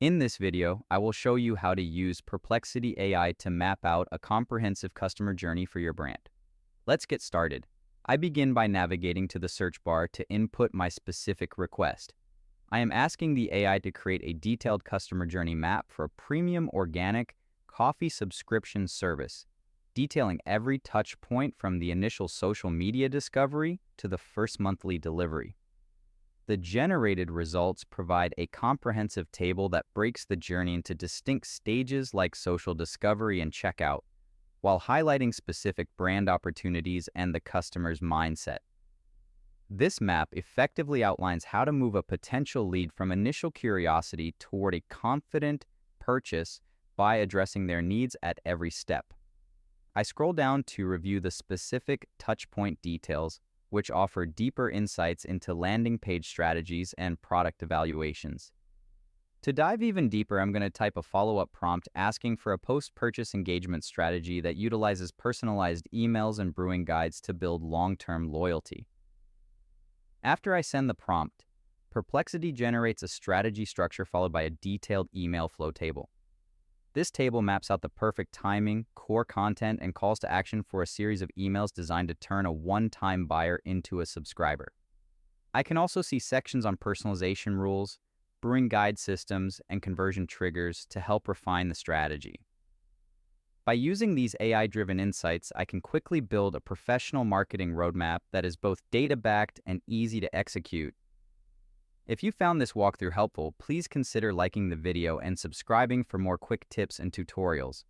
In this video, I will show you how to use Perplexity AI to map out a comprehensive customer journey for your brand. Let's get started. I begin by navigating to the search bar to input my specific request. I am asking the AI to create a detailed customer journey map for a premium organic coffee subscription service, detailing every touch point from the initial social media discovery to the first monthly delivery. The generated results provide a comprehensive table that breaks the journey into distinct stages like social discovery and checkout, while highlighting specific brand opportunities and the customer's mindset. This map effectively outlines how to move a potential lead from initial curiosity toward a confident purchase by addressing their needs at every step. I scroll down to review the specific touchpoint details, which offer deeper insights into landing page strategies and product evaluations. To dive even deeper, I'm going to type a follow-up prompt asking for a post-purchase engagement strategy that utilizes personalized emails and brewing guides to build long-term loyalty. After I send the prompt, Perplexity generates a strategy structure followed by a detailed email flow table. This table maps out the perfect timing, core content, and calls to action for a series of emails designed to turn a one-time buyer into a subscriber. I can also see sections on personalization rules, brewing guide systems, and conversion triggers to help refine the strategy. By using these AI-driven insights, I can quickly build a professional marketing roadmap that is both data-backed and easy to execute. If you found this walkthrough helpful, please consider liking the video and subscribing for more quick tips and tutorials.